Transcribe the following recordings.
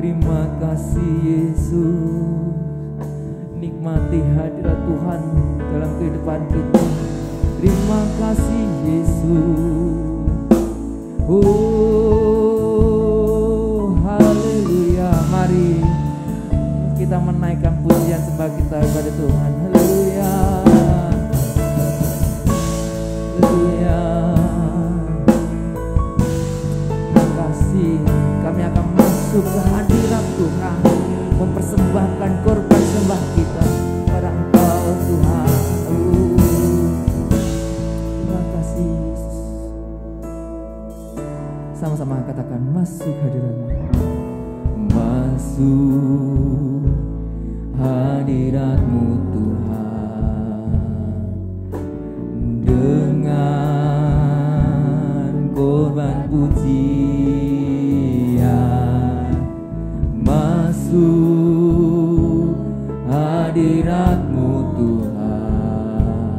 Terima kasih Yesus. Nikmati hadirat Tuhan dalam kehidupan kita. Terima kasih Yesus. Oh, haleluya. Mari kita menaikkan pujian sembah kita kepada Tuhan. Haleluya. Haleluya. Terima kasih. Kami akan masuk ke hadirat Tuhan, mempersembahkan korban sembah kita pada Engkau Tuhan. Terima kasih Yesus. Sama-sama katakan, masuk hadirat-Mu. Masuk hadirat-Mu Tuhan, dengan korban pujian. Masuk hadirat-Mu Tuhan,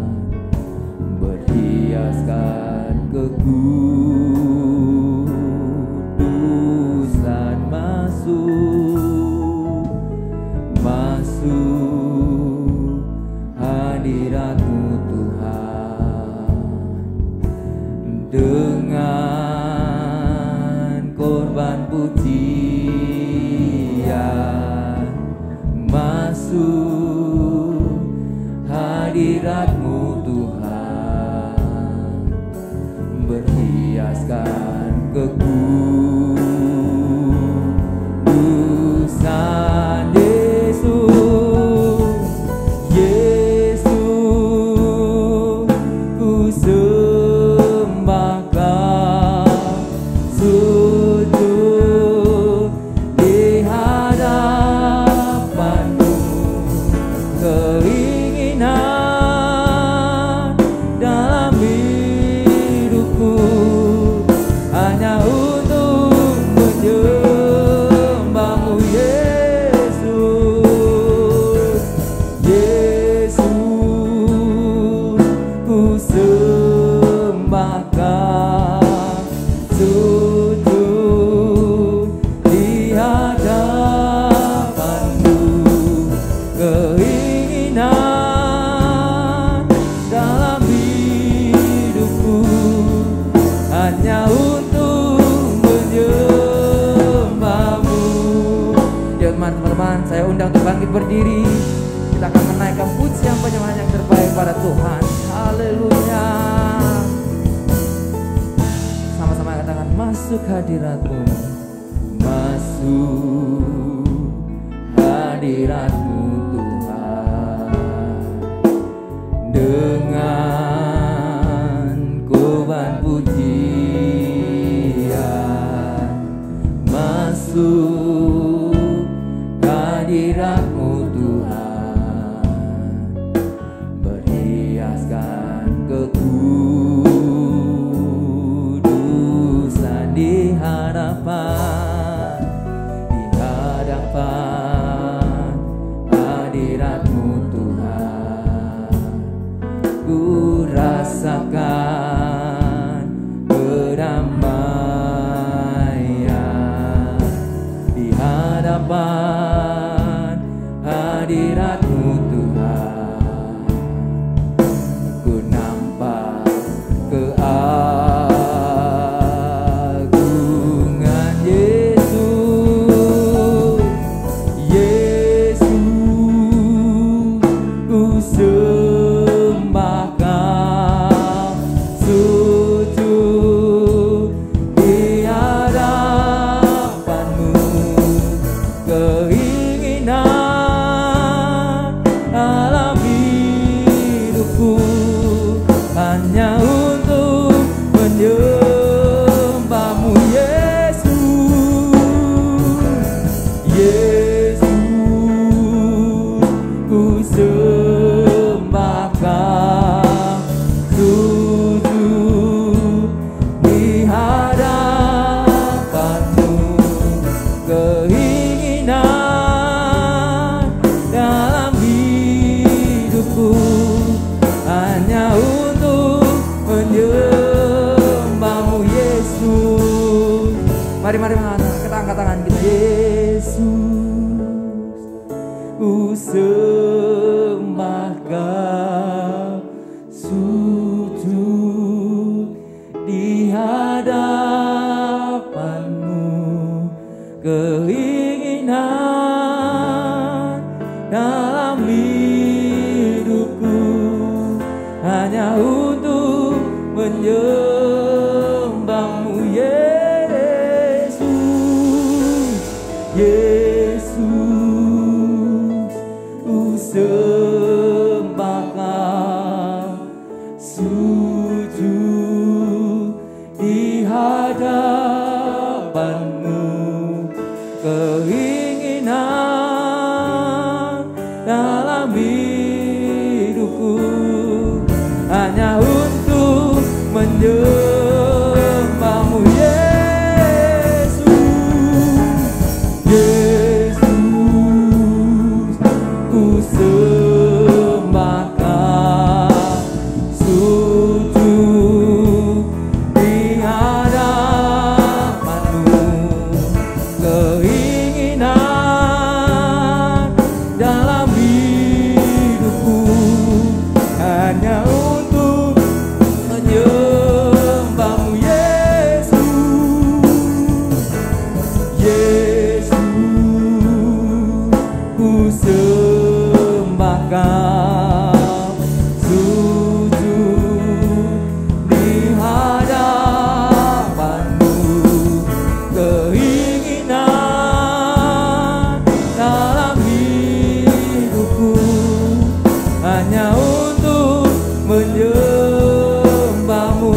berhiaskan kekudusan. Masuk hadirat-Mu Tuhan, dengan korban pujian. Masuk hadirat-Mu Tuhan, berhiaskan kekudusan. Yesus, ku sembah Kau, sujud di hadapan-Mu. Keinginan dalam hidupku hanya untuk menyembah-Mu Yesus. Yesus, ku sembah Kau, sujud di hadapan-Mu. Keinginan dalam hidupku hanya untuk menyembah-Mu. Ya teman-teman, saya undang untuk bangkit berdiri. Kita akan menaikkan pujian penyembahan yang terbaik pada Tuhan. Haleluya. Sama-sama katakan, masuk hadirat-Mu. Masuk hadirat-Mu Tuhan, dengan korban pujian. Masuk hadirat-Mu Tuhan, berhiaskan kekudusan di hadapan hadirat-Mu Tuhan. Ku rasakan kedamaian di hadapan hadirat-Mu Tuhan. Ku nampak keagungan Yesus. Yesus, ku sembah Kau, sujud di hadapan-Mu. Mari kita angkat tangan kita. Yesus, ku sembah Kau, sujud di hadapan-Mu, keinginan dalam hidupku hanya untuk menyembah-Mu. Yesus, ku sembah Kau, sujud di hadapan-Mu, keinginan dalam hidupku hanya untuk menyembah-Mu.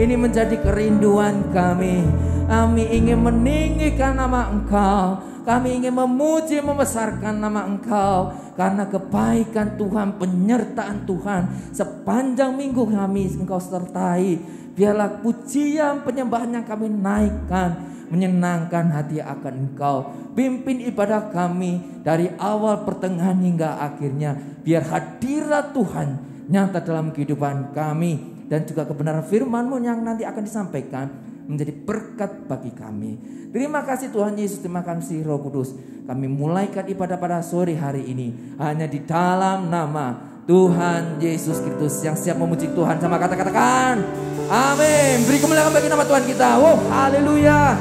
Ini menjadi kerinduan kami. Kami ingin meninggikan nama Engkau. Kami ingin memuji, membesarkan nama Engkau. Karena kebaikan Tuhan, penyertaan Tuhan sepanjang minggu kami Engkau sertai. Biarlah pujian penyembahan yang kami naikkan menyenangkan hati akan Engkau. Pimpin ibadah kami dari awal, pertengahan hingga akhirnya. Biar hadirat Tuhan nyata dalam kehidupan kami. Dan juga kebenaran firman-Mu yang nanti akan disampaikan menjadi berkat bagi kami. Terima kasih Tuhan Yesus, terima kasih Roh Kudus. Kami mulaikan ibadah pada sore hari ini hanya di dalam nama Tuhan Yesus Kristus. Yang siap memuji Tuhan sama katakan amin. Beri kemuliaan bagi nama Tuhan kita. Wow, haleluya.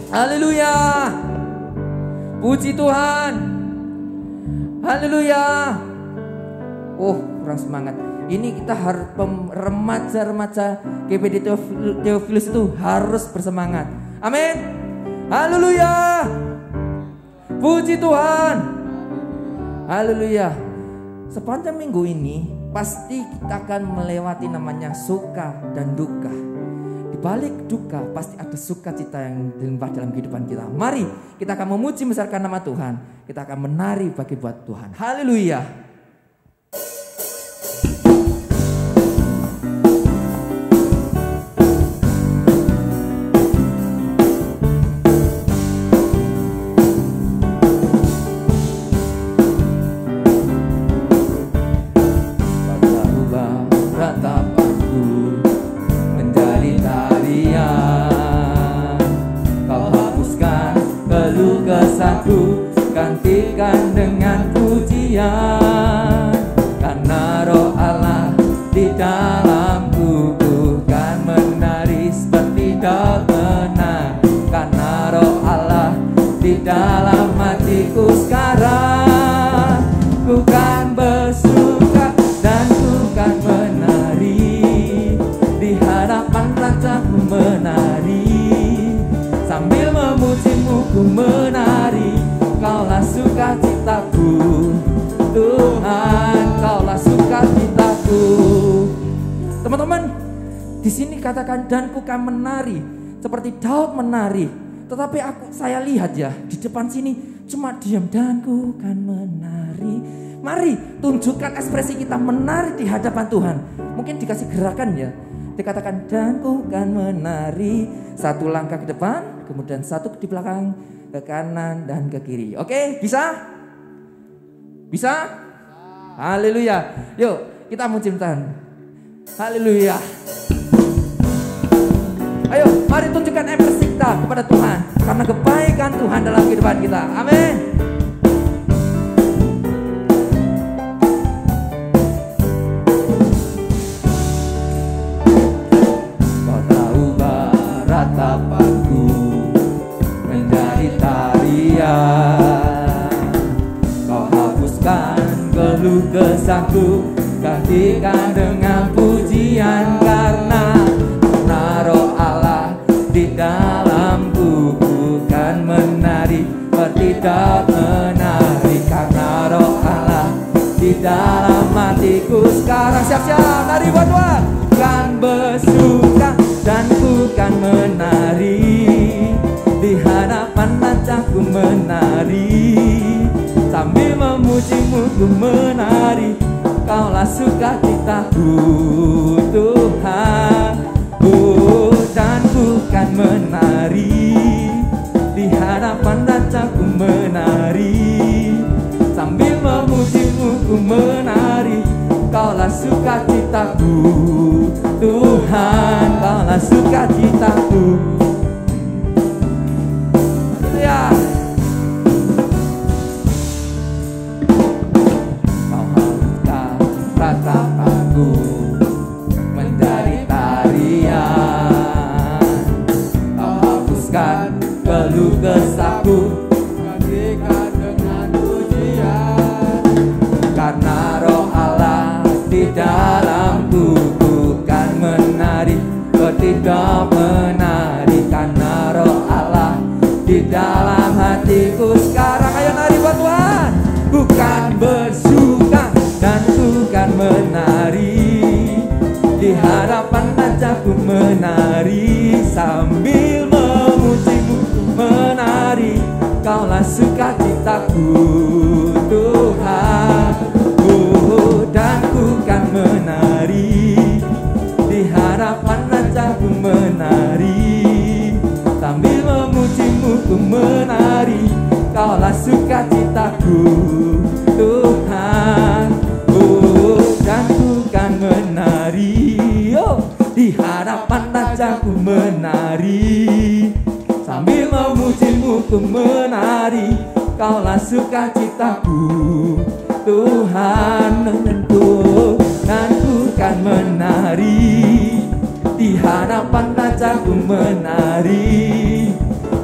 Haleluya. Puji Tuhan. Haleluya. Oh, kurang semangat. Ini kita harus remaja-remaja GPD Theophilus itu harus bersemangat. Amin. Haleluya. Puji Tuhan. Haleluya. Sepanjang minggu ini pasti kita akan melewati namanya suka dan duka. Di balik duka pasti ada sukacita yang dilimpah dalam kehidupan kita. Mari kita akan memuji membesarkan nama Tuhan. Kita akan menari bagi buat Tuhan. Haleluya. Gantikan dengan pujian, karena Roh Allah di dalamku bukan menari seperti menang. Karena Roh Allah di dalam hatiku sekarang, ku kan bersuka dan ku kan menari di hadapan pantatku menari, sambil memujimu ku menari. Kaulah sukacitaku, Tuhan, Kaulah sukacitaku. Teman-teman, di sini katakan dan ku kan menari seperti Daud menari. Tetapi saya lihat ya di depan sini cuma diam dan ku kan menari. Mari tunjukkan ekspresi kita menari di hadapan Tuhan. Mungkin dikasih gerakan ya. Dikatakan dan ku kan menari. Satu langkah ke depan, kemudian satu di belakang, ke kanan dan ke kiri. Oke, bisa? Bisa? Haleluya. Yuk, kita muji Tuhan. Haleluya. Ayo, mari tunjukkan ekspresi kita kepada Tuhan karena kebaikan Tuhan dalam kehidupan kita. Amin. Kau tahu ratapanku menjadi tarian. Kau hapuskan keluh kesahku, gantikan dengan pujian karena Roh Allah di dalamku, bukan menari bertindak menari karena Roh Allah di dalam hatiku. Sekarang siap-siap nari buat Tuhan. Kan bersuka dan bukan menari, di hadapan wajahku menari, sambil memujimu ku menari. Kaulah sukacitaku, Tuhan. Dan bukan menari, di hadapan wajahku menari, sambil memujimu ku menari. Kaulah sukacitaku, Tuhan, Kaulah sukacitaku. Ya. Kau hapuskan ratapanku menjadi tarian. Kau hapuskan keluh kesahku, gantikan dengan pujian karena Roh Allah di dalamku, bukan menari bertindak menari karena Roh Allah di dalam hatiku. Sekarang ayo nari buat Tuhan. Bukan bersuka dan bukan menari, di hadapan wajahku menari, sambil memujimu menari. Kaulah sukacitaku, Tuhan. Dan ku kan menari, di hadapan wajahku menari, sambil memujimu ku menari. Kaulah sukacitaku, Tuhan. Dan ku kan menari, di hadapan wajahku menari, sambil memujimu ku menari. Kaulah sukacitaku, Tuhan. Dan ku kan menari, di hadapan wajahku menari,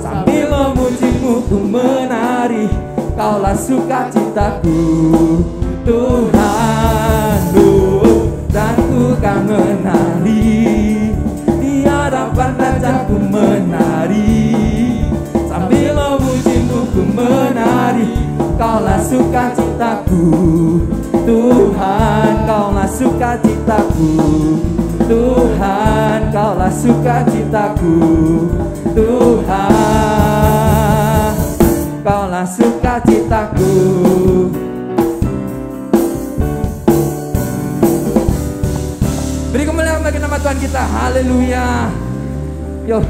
sambil memujimu ku menari. Kaulah sukacitaku, Tuhan. Dan ku kan menari, di hadapan wajahku menari, sambil memujimu ku menari. Kaulah sukacitaku, Tuhan. Kaulah sukacitaku, Tuhan. Kaulah sukacitaku, Tuhan. Kaulah sukacitaku. Beri kemuliaan bagi nama Tuhan kita. Haleluya. Yo,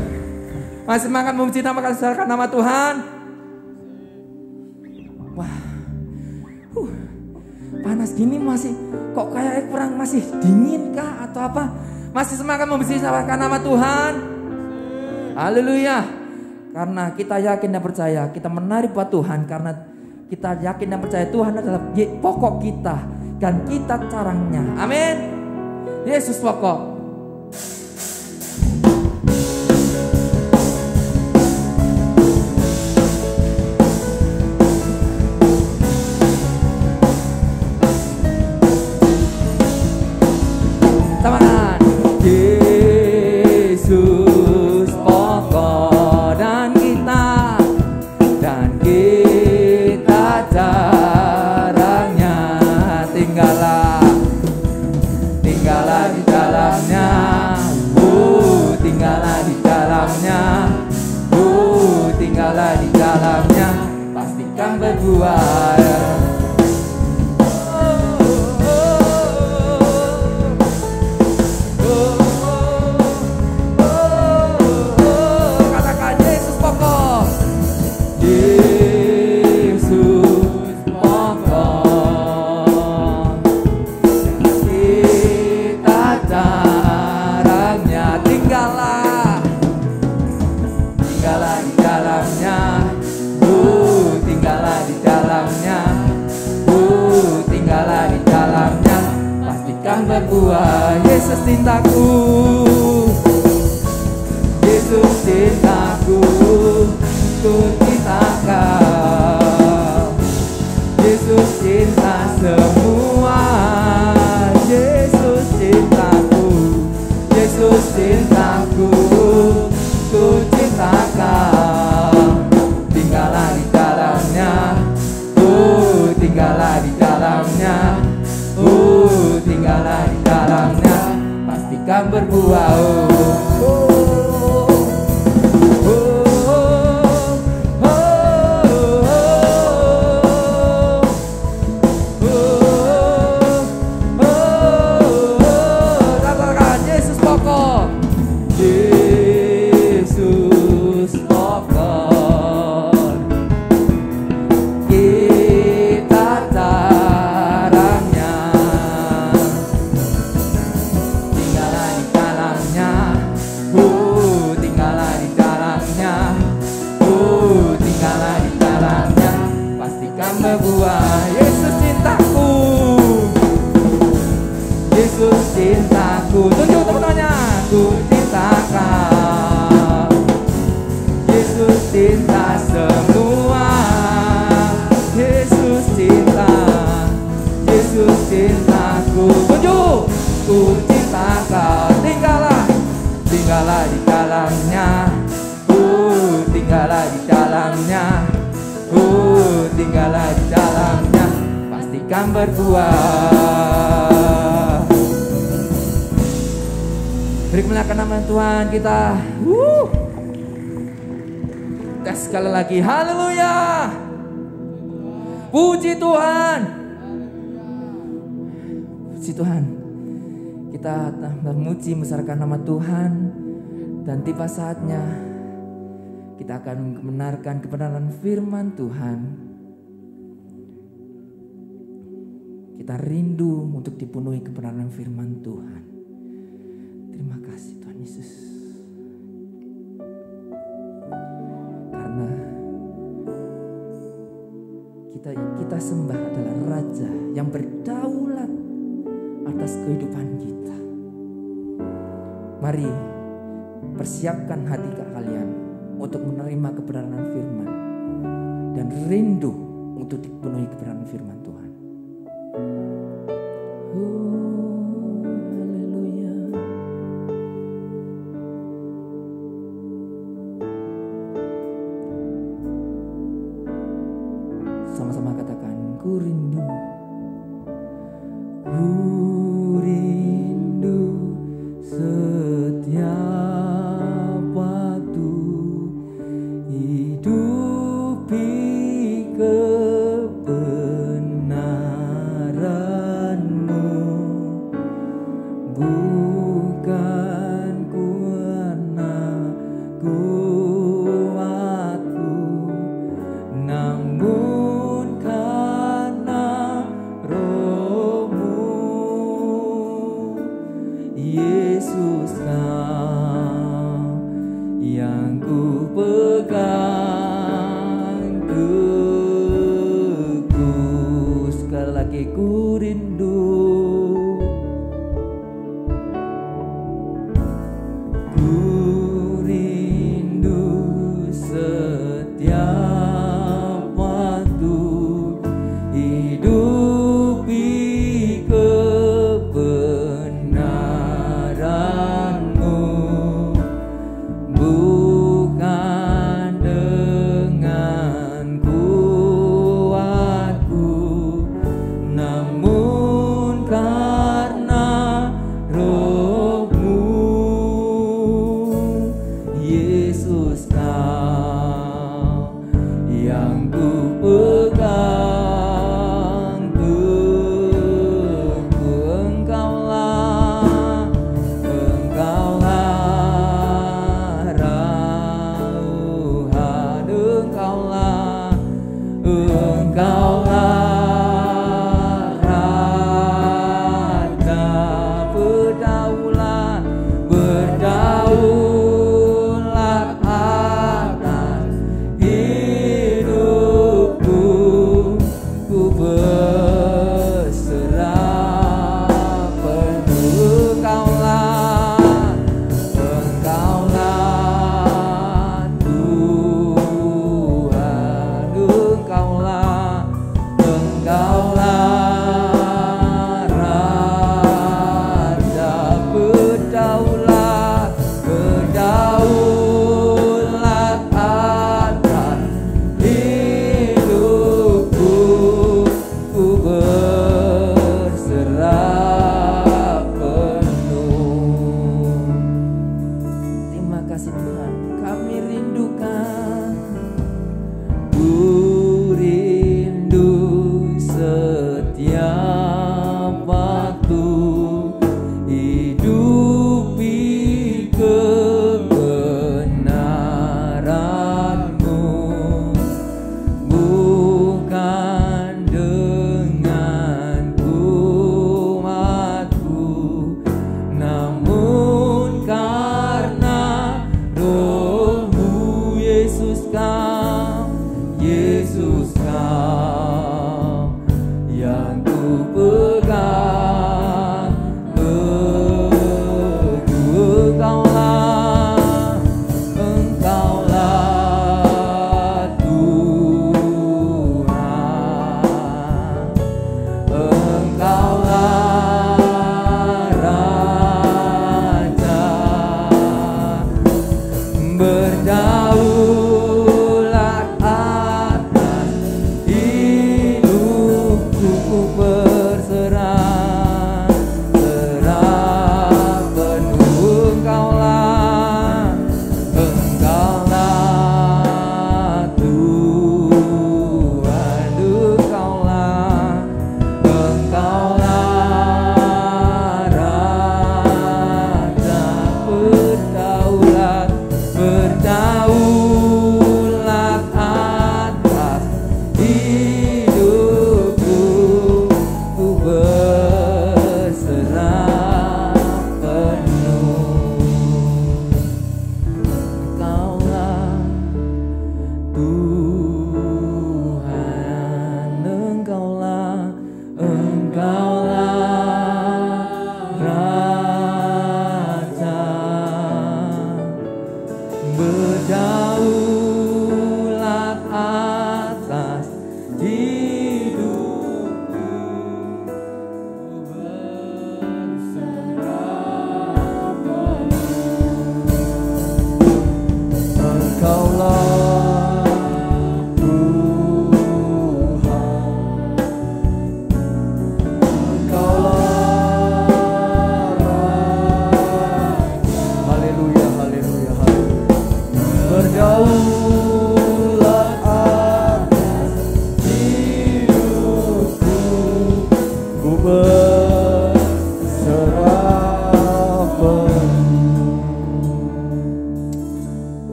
masih semangat memuji nama Tuhan. Wah, panas gini masih kok kayak kurang, masih dingin kah atau apa? Masih semangat memuji nama Tuhan. Haleluya. Karena kita yakin dan percaya, kita menari buat Tuhan karena kita yakin dan percaya Tuhan adalah pokok kita dan kita caranya. Amin. Yesus pokok. Tangan. Yesus berbuah. Katakan Yesus pokok. Yesus pokok. Kita caranya tinggallah di dalamnya. Tinggallah di dalamnya. Tinggallah di dalamnya. Pastikan berbuah. Yesus cintaku. Yesus cintaku, ku cinta kau. Yesus cinta semua. Yesus cintaku. Yesus cintaku, ku cinta kau. Tinggallah di dalamnya. Tinggallah di dalamnya. Tinggallah di dalamnya. Pastikan berbuah. Katakan Yesus pokok. Yesus pokok. Kita caranya. Tinggallah di dalamnya. Tinggallah di dalamnya. Tinggallah di dalamnya. Pastikan berbuah. Yesus cintaku. Yesus cintaku. Tunjuk teman-temannya. Ku cinta kau. Yesus cinta semua. Yesus cinta. Yesus cintaku. Tunjuk. Ku cinta kau. Tinggallah di dalamnya. Tinggallah di dalamnya. Tinggallah di dalamnya. Pastikan berbuah. Beri kemuliaan nama Tuhan kita. Tes sekali lagi. Haleluya. Puji Tuhan. Puji Tuhan. Kita memuji membesarkan nama Tuhan. Dan tiba saatnya kita akan membenarkan kebenaran firman Tuhan. Kita rindu untuk dipenuhi kebenaran firman Tuhan. Terima kasih Tuhan Yesus. Karena kita sembah adalah Raja yang berdaulat atas kehidupan kita. Mari persiapkan hati kalian untuk menerima kebenaran firman dan rindu untuk dipenuhi kebenaran firman Tuhan. Haleluya. Sama-sama katakan, ku rindu. Ku rindu setiap waktu hidupi kebenaran-Mu, bukan karena kuatku, namun karena Roh-Mu. Yesus, Kau yang ku pegang teguh. Sekali lagi ku rindu. Ku rindu setiap waktu hidupi kebenaran-Mu, bukan dengan kuatku, namun karena Roh-Mu.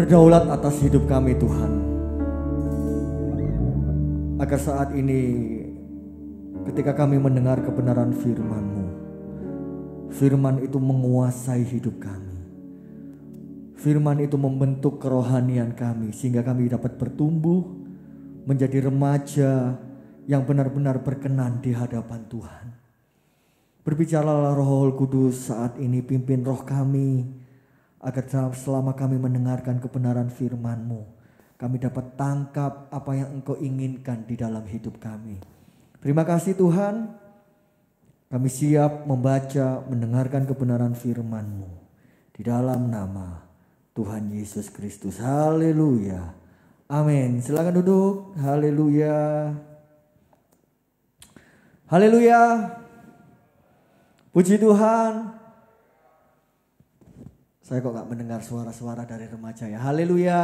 berdaulat atas hidup kami Tuhan. Agar saat ini ketika kami mendengar kebenaran firman-Mu, firman itu menguasai hidup kami. Firman itu membentuk kerohanian kami sehingga kami dapat bertumbuh menjadi remaja yang benar-benar berkenan di hadapan Tuhan. Berbicaralah Roh Kudus saat ini, pimpin roh kami agar selama kami mendengarkan kebenaran firman-Mu, kami dapat tangkap apa yang Engkau inginkan di dalam hidup kami. Terima kasih Tuhan, kami siap membaca, mendengarkan kebenaran firman-Mu di dalam nama Tuhan Yesus Kristus. Haleluya. Amin. Silakan duduk. Haleluya. Haleluya. Puji Tuhan. Saya kok gak mendengar suara-suara dari remaja ya. Haleluya.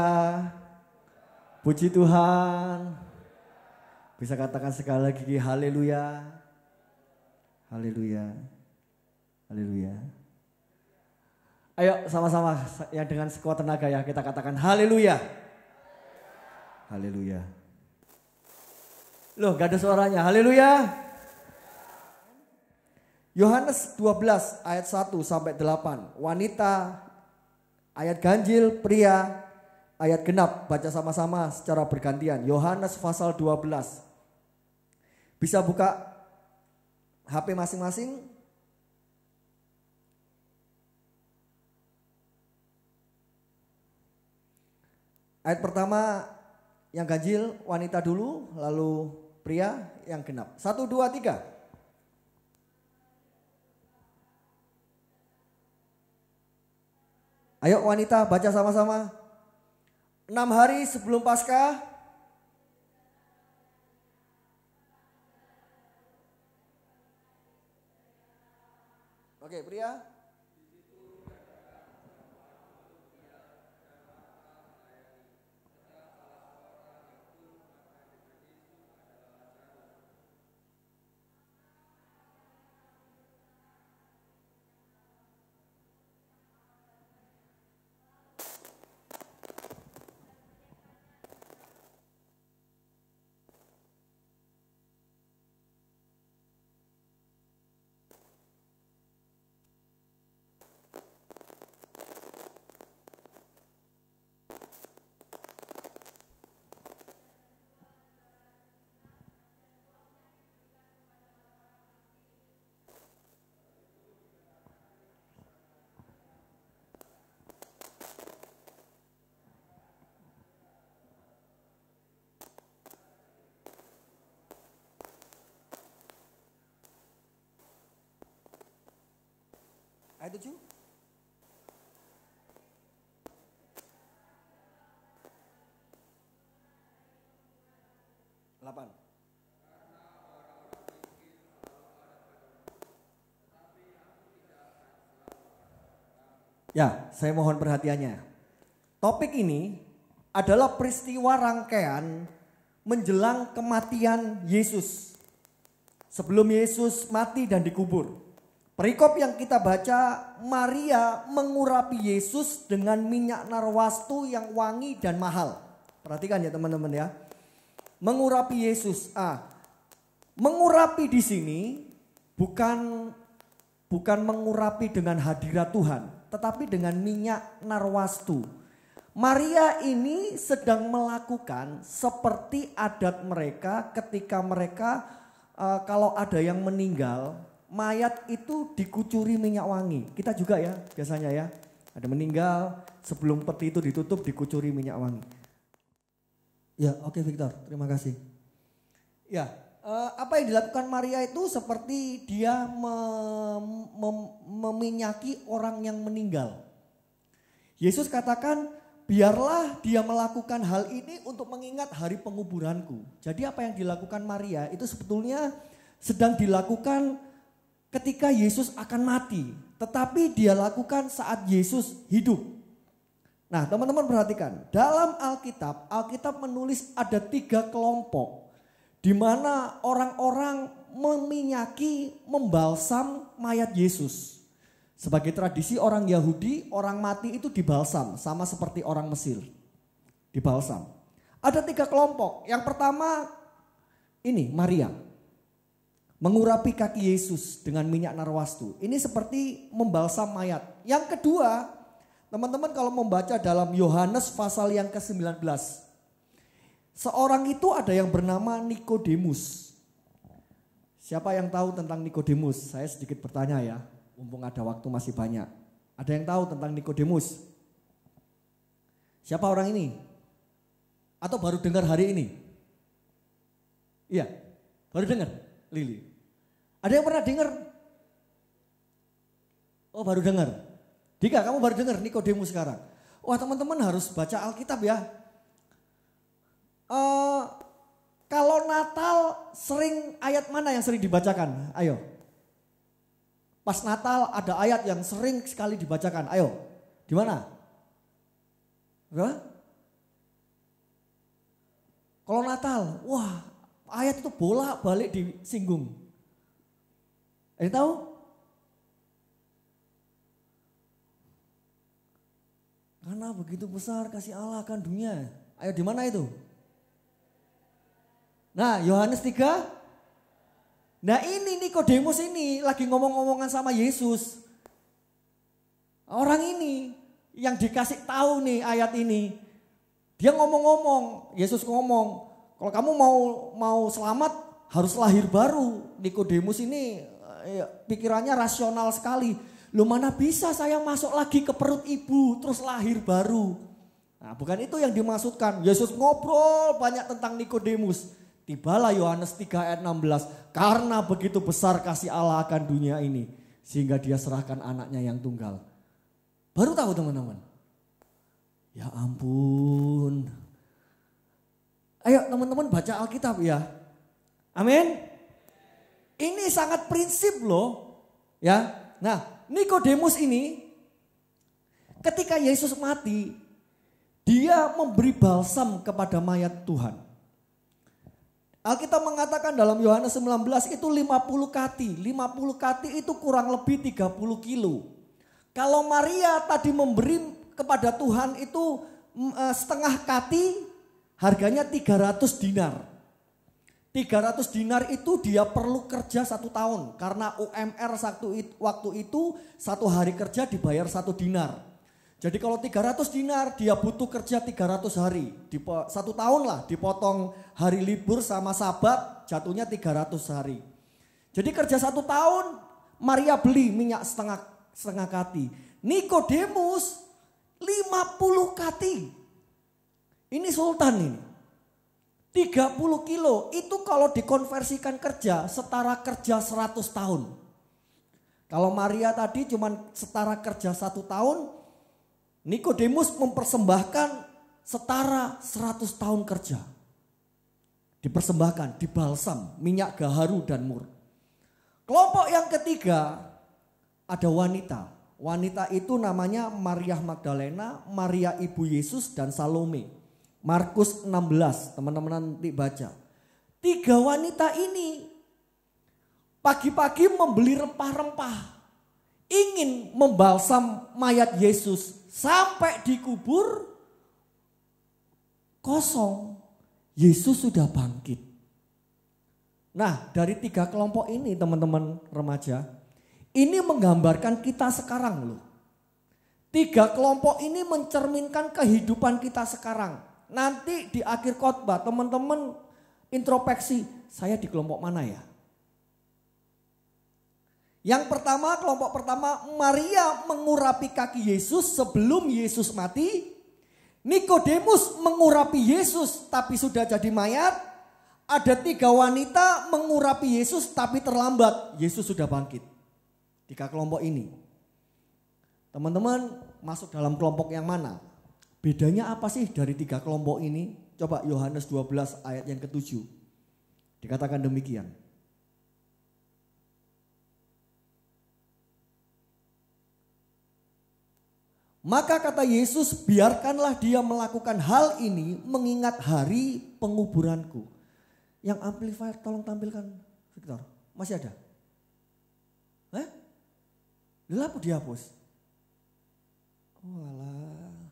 Puji Tuhan. Bisa katakan sekali lagi haleluya. Haleluya. Haleluya. Ayo sama-sama yang dengan sekuat tenaga ya kita katakan haleluya. Haleluya. Loh gak ada suaranya. Haleluya. Yohanes 12 ayat 1 sampai 8. Wanita, ayat ganjil, pria, ayat genap. Baca sama-sama secara bergantian. Yohanes pasal 12. Bisa buka HP masing-masing. Ayat pertama yang ganjil, wanita dulu, lalu pria yang genap. 1, 2, 3. Ayo wanita baca sama-sama. 6 hari sebelum Paskah. Oke, pria. Ayat 7. Ya, saya mohon perhatiannya. Topik ini adalah peristiwa rangkaian menjelang kematian Yesus. Sebelum Yesus mati dan dikubur. Perikop yang kita baca, Maria mengurapi Yesus dengan minyak narwastu yang wangi dan mahal. Perhatikan ya teman-teman ya. Mengurapi Yesus. Mengurapi di sini bukan mengurapi dengan hadirat Tuhan, tetapi dengan minyak narwastu. Maria ini sedang melakukan seperti adat mereka ketika mereka kalau ada yang meninggal, mayat itu dikucuri minyak wangi. Kita juga ya biasanya ya. Ada meninggal, sebelum peti itu ditutup dikucuri minyak wangi. Ya oke Victor, terima kasih. Ya, apa yang dilakukan Maria itu seperti dia meminyaki orang yang meninggal. Yesus katakan, biarlah dia melakukan hal ini untuk mengingat hari penguburanku. Jadi apa yang dilakukan Maria itu sebetulnya sedang dilakukan ketika Yesus akan mati, tetapi dia lakukan saat Yesus hidup. Nah teman-teman perhatikan, dalam Alkitab menulis ada 3 kelompok di mana orang-orang meminyaki, membalsam mayat Yesus. Sebagai tradisi orang Yahudi, orang mati itu dibalsam sama seperti orang Mesir. Dibalsam. Ada 3 kelompok. Yang pertama ini Maria. Mengurapi kaki Yesus dengan minyak narwastu. Ini seperti membalsam mayat. Yang kedua, teman-teman kalau membaca dalam Yohanes pasal yang ke-19. Seorang itu ada yang bernama Nikodemus. Siapa yang tahu tentang Nikodemus? Saya sedikit bertanya ya. Mumpung ada waktu masih banyak. Ada yang tahu tentang Nikodemus? Siapa orang ini? Atau baru dengar hari ini? Iya, baru dengar, Lili. Ada yang pernah dengar? Oh, baru dengar. Dika, kamu baru dengar Nikodemus sekarang. Wah, teman-teman harus baca Alkitab ya. Kalau Natal sering ayat mana yang sering dibacakan? Ayo. Pas Natal ada ayat yang sering sekali dibacakan. Ayo, di mana? Berapa? Kalau Natal, wah ayat itu bolak-balik disinggung. Ada yang tahu? Karena begitu besar kasih Allah akan dunia. Ayo di mana itu? Nah, Yohanes 3. Nah ini Nikodemus ini lagi ngomong-ngomongan sama Yesus. Orang ini yang dikasih tahu nih ayat ini. Dia ngomong-ngomong, Yesus ngomong, kalau kamu mau selamat harus lahir baru. Nikodemus ini pikirannya rasional sekali. Loh mana bisa saya masuk lagi ke perut ibu terus lahir baru. Nah bukan itu yang dimaksudkan. Yesus ngobrol banyak tentang Nikodemus. Tibalah Yohanes 3 ayat 16. Karena begitu besar kasih Allah akan dunia ini. Sehingga dia serahkan anaknya yang tunggal. Baru tahu teman-teman. Ya ampun. Ayo teman-teman baca Alkitab ya. Amin. Ini sangat prinsip loh. Ya. Nah Nikodemus ini. Ketika Yesus mati. Dia memberi balsam kepada mayat Tuhan. Alkitab mengatakan dalam Yohanes 19 itu 50 kati. 50 kati itu kurang lebih 30 kilo. Kalau Maria tadi memberi kepada Tuhan itu setengah kati harganya 300 dinar. 300 dinar itu dia perlu kerja 1 tahun. Karena UMR waktu itu 1 hari kerja dibayar 1 dinar. Jadi kalau 300 dinar dia butuh kerja 300 hari. 1 tahun lah dipotong hari libur sama sabat jatuhnya 300 hari. Jadi kerja 1 tahun Maria beli minyak setengah kati. Nikodemus 50 kati. Ini sultan ini. 30 kilo itu kalau dikonversikan kerja setara kerja 100 tahun. Kalau Maria tadi cuma setara kerja 1 tahun. Nikodemus mempersembahkan setara 100 tahun kerja. Dipersembahkan, dibalsam, minyak gaharu dan mur. Kelompok yang ketiga ada wanita. Wanita itu namanya Maria Magdalena, Maria Ibu Yesus dan Salome. Markus 16, teman-teman nanti baca. 3 wanita ini pagi-pagi membeli rempah-rempah. Ingin membalsam mayat Yesus. Sampai dikubur kosong. Yesus sudah bangkit. Nah dari 3 kelompok ini teman-teman remaja. Ini menggambarkan kita sekarang loh. 3 kelompok ini mencerminkan kehidupan kita sekarang. Nanti di akhir khotbah teman-teman introspeksi. Saya di kelompok mana ya? Yang pertama, kelompok pertama, Maria mengurapi kaki Yesus sebelum Yesus mati. Nikodemus mengurapi Yesus tapi sudah jadi mayat. Ada 3 wanita mengurapi Yesus tapi terlambat. Yesus sudah bangkit. 3 kelompok ini. Teman-teman masuk dalam kelompok yang mana? Bedanya apa sih dari 3 kelompok ini? Coba Yohanes 12 ayat yang ke-7. Dikatakan demikian. Maka kata Yesus, biarkanlah dia melakukan hal ini mengingat hari penguburanku. Yang amplifier tolong tampilkan, Victor. Masih ada? Lha apa dihapus? Walah.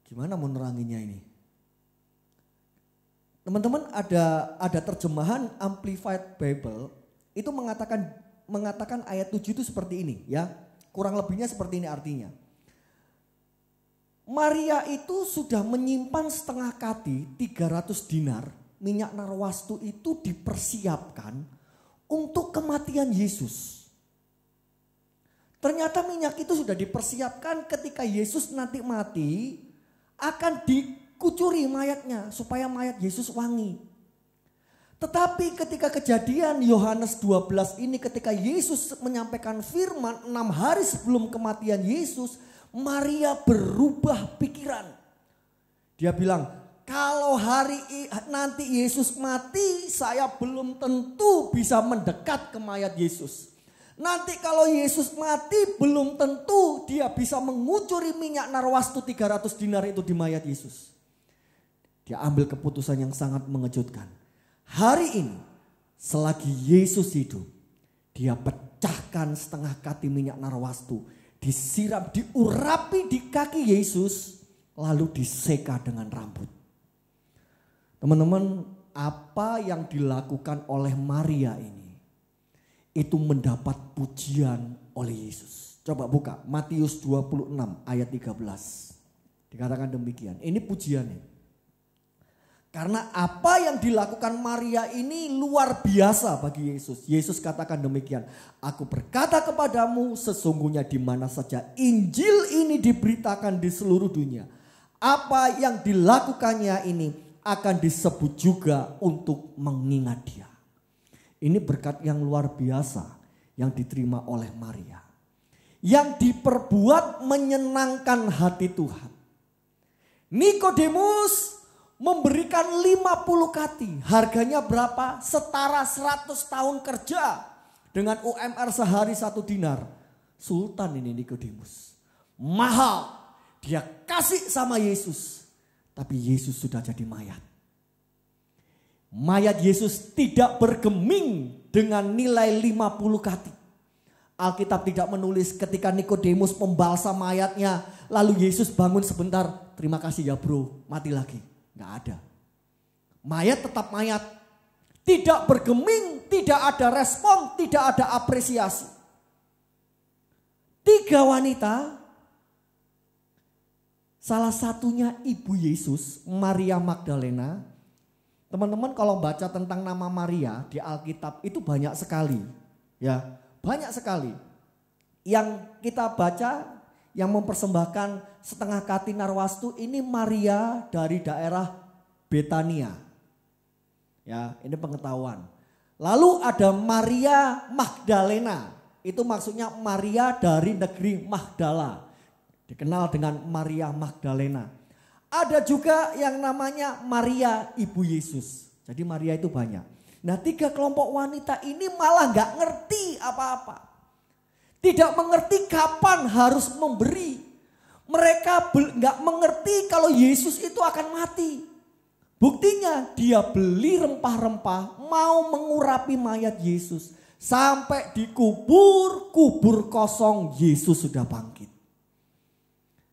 Gimana mau neranginnya ini? Teman-teman, ada terjemahan Amplified Bible itu mengatakan ayat 7 itu seperti ini ya. Kurang lebihnya seperti ini artinya. Maria itu sudah menyimpan setengah kati 300 dinar minyak narwastu itu dipersiapkan untuk kematian Yesus. Ternyata minyak itu sudah dipersiapkan ketika Yesus nanti mati akan dikucuri mayatnya supaya mayat Yesus wangi. Tetapi ketika kejadian Yohanes 12 ini ketika Yesus menyampaikan firman 6 hari sebelum kematian Yesus, Maria berubah pikiran. Dia bilang, kalau nanti Yesus mati, saya belum tentu bisa mendekat ke mayat Yesus. Nanti kalau Yesus mati, belum tentu dia bisa mengucuri minyak narwastu 300 dinar itu di mayat Yesus. Dia ambil keputusan yang sangat mengejutkan. Hari ini, selagi Yesus hidup, dia pecahkan setengah kati minyak narwastu, disiram, diurapi di kaki Yesus, lalu diseka dengan rambut. Teman-teman, apa yang dilakukan oleh Maria ini, itu mendapat pujian oleh Yesus. Coba buka Matius 26 ayat 13. Dikatakan demikian, ini pujiannya. Karena apa yang dilakukan Maria ini luar biasa bagi Yesus. Yesus katakan demikian. Aku berkata kepadamu sesungguhnya di mana saja Injil ini diberitakan di seluruh dunia. Apa yang dilakukannya ini akan disebut juga untuk mengingat dia. Ini berkat yang luar biasa yang diterima oleh Maria. Yang diperbuat menyenangkan hati Tuhan. Nikodemus memberikan 50 kati. Harganya berapa? Setara 100 tahun kerja. Dengan UMR sehari 1 dinar. Sultan ini Nikodemus. Mahal. Dia kasih sama Yesus. Tapi Yesus sudah jadi mayat. Mayat Yesus tidak bergeming dengan nilai 50 kati. Alkitab tidak menulis ketika Nikodemus membalsam mayatnya. Lalu Yesus bangun sebentar. Terima kasih ya bro, mati lagi. Nggak ada. Mayat tetap mayat. Tidak bergeming, tidak ada respon, tidak ada apresiasi. 3 wanita. Salah satunya ibu Yesus, Maria Magdalena. Teman-teman kalau baca tentang nama Maria di Alkitab itu banyak sekali. Ya, banyak sekali. Yang kita baca yang mempersembahkan setengah kati narwastu ini Maria dari daerah Betania. Ya, ini pengetahuan. Lalu ada Maria Magdalena. Itu maksudnya Maria dari negeri Magdala. Dikenal dengan Maria Magdalena. Ada juga yang namanya Maria Ibu Yesus. Jadi Maria itu banyak. Nah 3 kelompok wanita ini malah gak ngerti apa-apa. Tidak mengerti kapan harus memberi. Mereka gak mengerti kalau Yesus itu akan mati. Buktinya dia beli rempah-rempah mau mengurapi mayat Yesus. Sampai dikubur, kubur kosong Yesus sudah bangkit.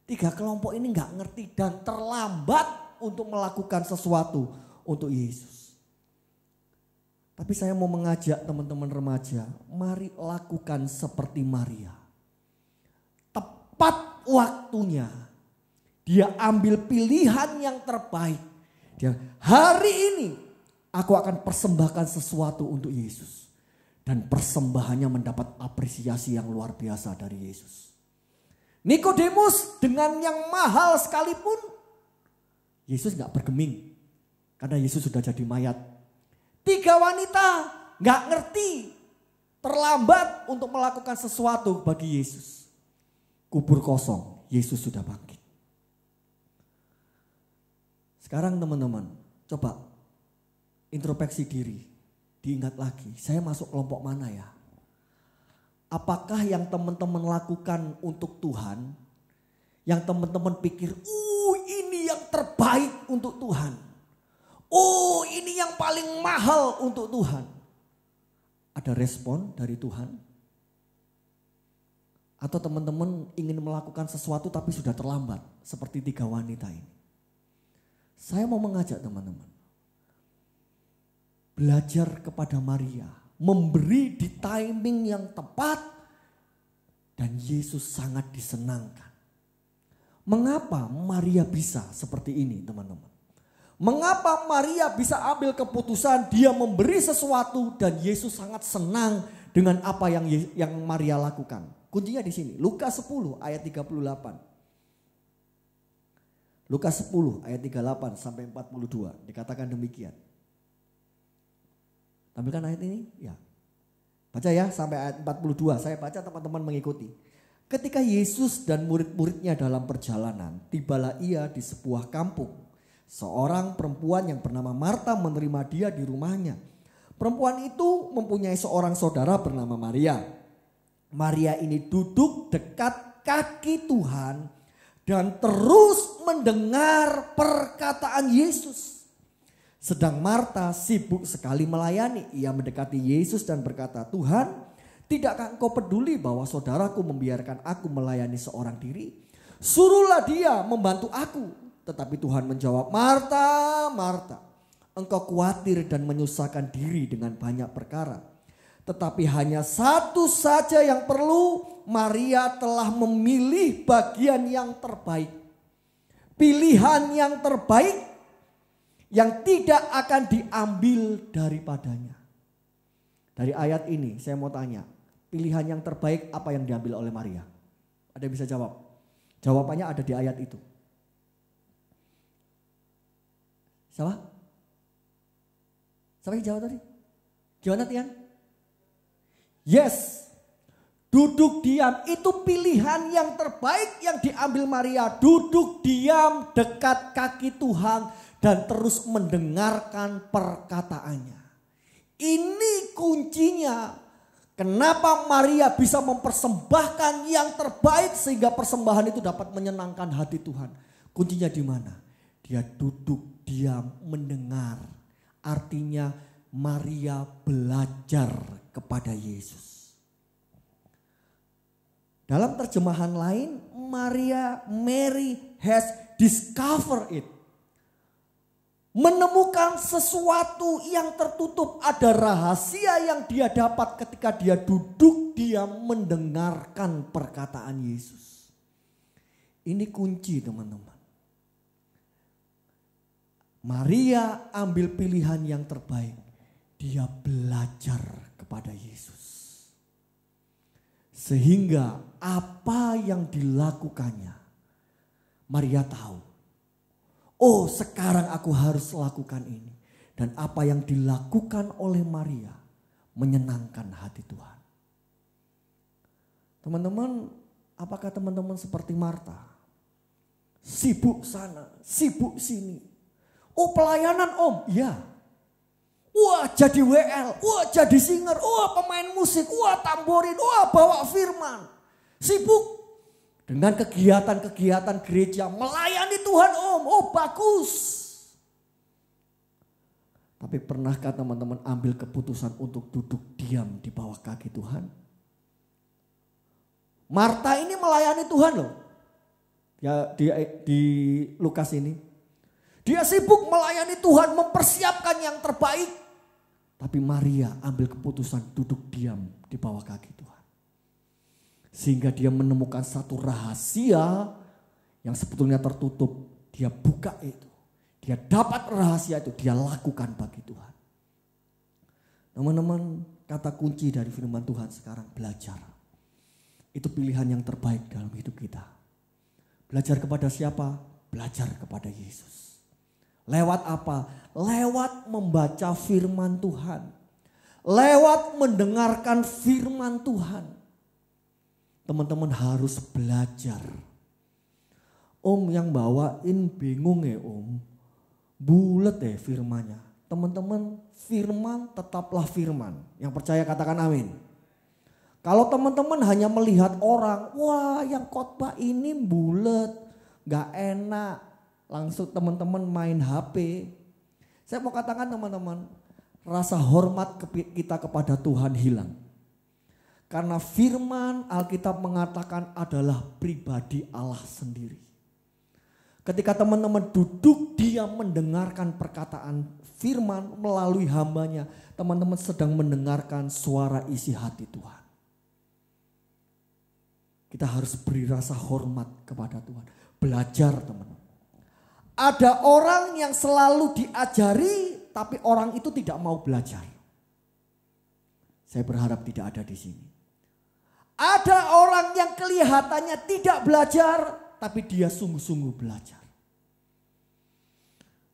3 kelompok ini gak ngerti dan terlambat untuk melakukan sesuatu untuk Yesus. Tapi saya mau mengajak teman-teman remaja, mari lakukan seperti Maria. Tepat waktunya, dia ambil pilihan yang terbaik. Dia, hari ini aku akan persembahkan sesuatu untuk Yesus. Dan persembahannya mendapat apresiasi yang luar biasa dari Yesus. Nikodemus dengan yang mahal sekalipun, Yesus gak bergeming. Karena Yesus sudah jadi mayat. 3 wanita gak ngerti, terlambat untuk melakukan sesuatu bagi Yesus. Kubur kosong, Yesus sudah bangkit. Sekarang teman-teman, coba introspeksi diri. Diingat lagi, saya masuk kelompok mana ya? Apakah yang teman-teman lakukan untuk Tuhan, yang teman-teman pikir, ini yang terbaik untuk Tuhan. Ini yang paling mahal untuk Tuhan. Ada respon dari Tuhan? Atau teman-teman ingin melakukan sesuatu tapi sudah terlambat seperti 3 wanita ini. Saya mau mengajak teman-teman. Belajar kepada Maria. Memberi di timing yang tepat. Dan Yesus sangat disenangkan. Mengapa Maria bisa seperti ini teman-teman? Mengapa Maria bisa ambil keputusan dia memberi sesuatu dan Yesus sangat senang dengan apa yang Maria lakukan? Kuncinya di sini. Lukas 10 ayat 38. Lukas 10 ayat 38 sampai 42 dikatakan demikian. Tampilkan ayat ini? Ya. Baca ya sampai ayat 42. Saya baca, teman-teman mengikuti. Ketika Yesus dan murid-muridnya dalam perjalanan, tibalah ia di sebuah kampung. Seorang perempuan yang bernama Marta menerima dia di rumahnya. Perempuan itu mempunyai seorang saudara bernama Maria. Maria ini duduk dekat kaki Tuhan dan terus mendengar perkataan Yesus. Sedang Marta sibuk sekali melayani. Ia mendekati Yesus dan berkata, "Tuhan, tidakkah engkau peduli bahwa saudaraku membiarkan aku melayani seorang diri? Suruhlah dia membantu aku." Tetapi Tuhan menjawab, "Marta, Marta, engkau khawatir dan menyusahkan diri dengan banyak perkara. Tetapi hanya satu saja yang perlu. Maria telah memilih bagian yang terbaik. Pilihan yang terbaik yang tidak akan diambil daripadanya." Dari ayat ini saya mau tanya, pilihan yang terbaik apa yang diambil oleh Maria? Ada yang bisa jawab? Jawabannya ada di ayat itu. Siapa? Siapa yang jawab tadi? Gimana Tian? Yes. Duduk diam itu pilihan yang terbaik yang diambil Maria. Duduk diam dekat kaki Tuhan dan terus mendengarkan perkataannya. Ini kuncinya. Kenapa Maria bisa mempersembahkan yang terbaik sehingga persembahan itu dapat menyenangkan hati Tuhan. Kuncinya di mana? Dia duduk diam mendengar. Artinya Maria belajar kepada Yesus. Dalam terjemahan lain, Mary has discovered it. Menemukan sesuatu yang tertutup. Ada rahasia yang dia dapat ketika dia duduk diam mendengarkan perkataan Yesus. Ini kunci teman-teman. Maria ambil pilihan yang terbaik. Dia belajar kepada Yesus. Sehingga apa yang dilakukannya, Maria tahu. Oh, sekarang aku harus lakukan ini. Dan apa yang dilakukan oleh Maria menyenangkan hati Tuhan. Teman-teman, apakah teman-teman seperti Marta? Sibuk sana, sibuk sini. Oh, pelayanan om, iya. Wah, jadi WL, wah jadi singer, wah pemain musik, wah tamborin, wah bawa firman. Sibuk dengan kegiatan-kegiatan gereja, melayani Tuhan om, oh bagus. Tapi pernahkah teman-teman ambil keputusan untuk duduk diam di bawah kaki Tuhan? Marta ini melayani Tuhan loh. Ya di Lukas ini. Dia sibuk melayani Tuhan, mempersiapkan yang terbaik. Tapi Maria ambil keputusan duduk diam di bawah kaki Tuhan. Sehingga dia menemukan satu rahasia yang sebetulnya tertutup. Dia buka itu. Dia dapat rahasia itu, dia lakukan bagi Tuhan. Teman-teman, kata kunci dari firman Tuhan sekarang belajar. Itu pilihan yang terbaik dalam hidup kita. Belajar kepada siapa? Belajar kepada Yesus. Lewat apa? Lewat membaca firman Tuhan. Lewat mendengarkan firman Tuhan. Teman-teman harus belajar. Om yang bawain bingung ya om. Bulet ya firmannya. Teman-teman, firman tetaplah firman. Yang percaya katakan amin. Kalau teman-teman hanya melihat orang, wah yang khotbah ini bulet, gak enak. Langsung teman-teman main HP. Saya mau katakan teman-teman, rasa hormat kita kepada Tuhan hilang. Karena firman Alkitab mengatakan adalah pribadi Allah sendiri. Ketika teman-teman duduk diam mendengarkan perkataan firman melalui hambanya, teman-teman sedang mendengarkan suara isi hati Tuhan. Kita harus beri rasa hormat kepada Tuhan. Belajar teman-teman. Ada orang yang selalu diajari tapi orang itu tidak mau belajar. Saya berharap tidak ada di sini. Ada orang yang kelihatannya tidak belajar tapi dia sungguh-sungguh belajar.